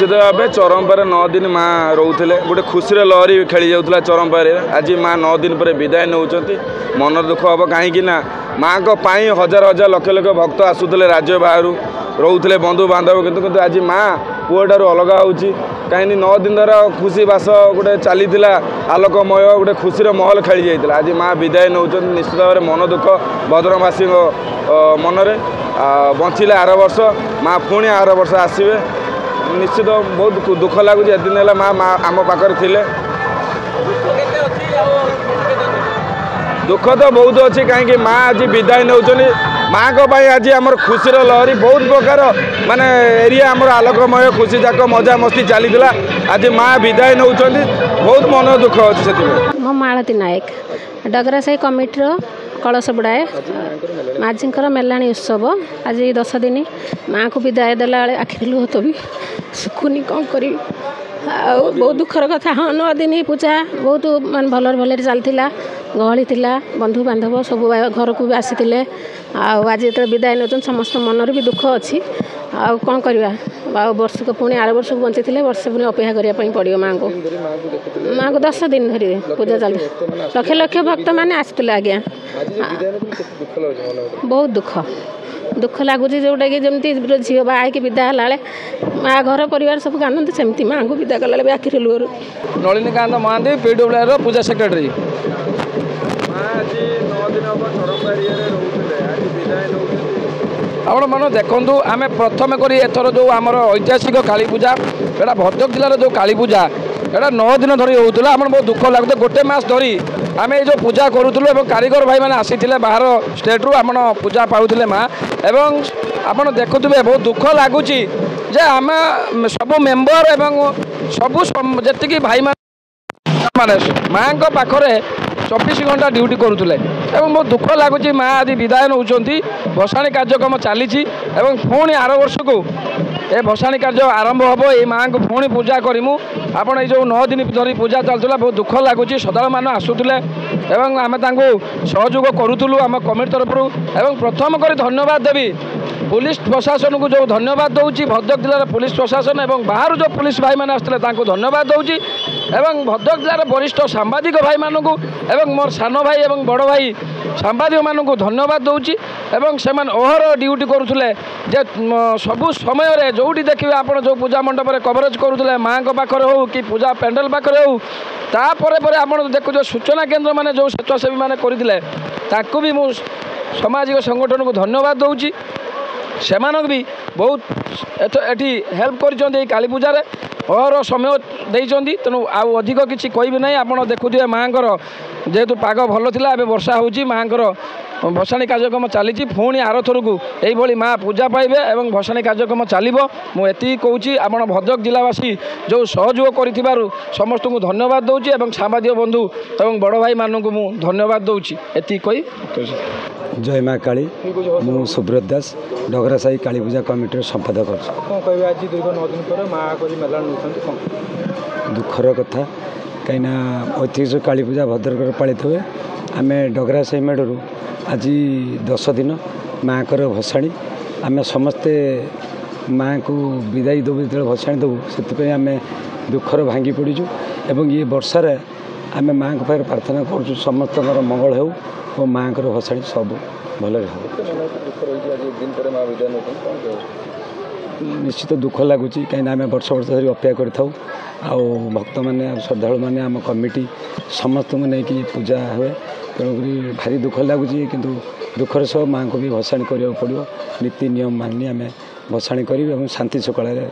निश्चित भाव चरमपारे 9 दिन माँ रोते गोटे खुशी लहरी खेली जाऊला चरमपारे आज माँ 9 दिन पर विदाय नौ मन दुख हम कहीं माँ को हजार हजार लक्ष लक्ष भक्त आसूले राज्य बाहर रोते बंधु बांधव किंतु आज माँ पुअठार अलग हो कहीं 9 दिन द्वारा खुशी बास गोटे चली आलोकमय गोटे खुशी महल खेली जाता आज माँ विदाय नौ निश्चित भाव मन दुख भद्रकवासी मनरे बंचिले आर वर्ष माँ पुणी आर वर्ष आसवे निश्चित बहुत दुख लगुच दिन है माँ आम पाखे थे दुख तो बहुत अच्छी कहीं माँ आज विदाय नौ माँ को आज आम खुशी लहरी बहुत प्रकार माने एरिया आमर आलोकमय खुशी जाक मजा मस्ती चली आज माँ विदाय नौ बहुत मन दुख अच्छे से मो मालती नायक डगरासाई कमिटी कलश बुड़ाए माझी मेलाणी उत्सव आज 10 दिन माँ को विदाय देला आखिर लुह तो भी सुखुनी कौन करी बहुत दुखर कथा हाँ 9 दिन पूजा बहुत मान भल भल चलता गहली थिला बंधु बांधव सब घर को भी आसी आज जो विदाय नौ समस्त मनर भी दुख अच्छी आउ कौन करवा वर्ष को पुणी आर वर्ष को बंची थे वर्ष पुणी अपेक्षा करने पड़ो माँ को 10 दिन धरी पूजा चल लक्ष लक्ष भक्त मैंने आसते आज्ञा बहुत दुख लगुच जोटा कि जमी झील बाहर विदा माँ घर परिवार सब कानते सेमती माँ को विदा कला आखिर लुहर नलिनीकांत महांती पीडब्ल्यूआर पूजा सेक्रेटरी आपण मन देखु आम प्रथम कर एथर जो आम ऐतिहासिक काली पूजा एटा भद्रक जिलार जो काली पूजा एटा 9 दिन धरी होता आम बहुत दुख लगुता गोटे मास धरी आम ये जो पूजा करूँ और कारीगर भाई मैंने आसी बाहर स्टेट्रु आम पूजा पाऊे माँ एवं आपड़ देखुए बहुत दुख लगुच आम सब मेम्बर एवं सबू जी भाई माने माँ पाखे 24 घंटा ड्यूटी करुले एवं बहुत दुख लगुच माँ आदि विदाय नौ भसाणी कार्यक्रम चली पुणी आर वर्ष को ये भसाणी कार्य आरंभ हम ये माँ को पुणी पूजा करूँ आपड़ ये 9 दिन धरी पूजा चलता बहुत दुख लगुच श्रद्धा मान आसुले आम सहयोग करूँ आम कमिटी तरफ प्रथम कर धन्यवाद देवी पुलिस प्रशासन को जो धन्यवाद दूसरी भद्रक जिलार पुलिस प्रशासन और बाहर जो पुलिस भाई मैंने आसते धन्यवाद दूसरी भद्रक जिलार वरिष्ठ सांबादिक भाई मानू एवं मोर सान भाई और बड़ भाई सांबादिक मानू धन्यवाद दूसरी से ओहर ड्यूटी करुले सबू समय जोटी देखिए आप जो पूजा मंडप में कवरेज करुले माँ पाखे हो कि पूजा पेंडल पाखे हो तापर आप देखो सूचना केन्द्र मैंने जो स्वेच्छासेवी मैंने करते भी मु सामाजिक संगठन को धन्यवाद दूसरी से भी बहुत एटी हेल्प कर काली पूजा और समय देते तेणु आउ अधिक किसी कह ना आप देखुए माँ जेहेतु पाग भल था एवं वर्षा हो माँ भसाणी कार्यक्रम चली पुणी आर थर को यही माँ पूजा पाइबे और भसाणी कार्यक्रम चलो मुझे कौची आप भद्रक जिलावासी जो सहयोग कर समस्त को धन्यवाद दूसरी और सांबादिक बंधु और बड़ भाई मानू धन्यवाद दूसरी एति कही जय माँ काली मु सुब्रत दास डगरासाई काली पूजा कमिटी संपादक आज दीर्घ 9 दिन पर माँ को मेला दुखर कथा कहीं ऐतिहासिक काली पूजा भद्रक पालित हुए आम डगरासाई मेढ़ू आज 10 दिन माँ को भसाणी आम समस्ते माँ को विदाई देव जो भसाणी देवु से आम दुखर भांगी पड़ीचु एवं ये वर्षार आम माँ को पाखे प्रार्थना कर समस्त मंगल हो और माँ को भसाणी सब भल निश्चित दुख लगुच कहीं आम वर्ष वर्ष धरी अपेक्षा कर भक्त मैंने श्रद्धालु मैंने आम कमिटी समस्त को लेकिन पूजा हुए तेणुक भारी दुख लगुच किंतु दुखर सह माँ को भी भसाणी करा पड़ो नीति नियम मानि आम भसाणी कर शांति सकाल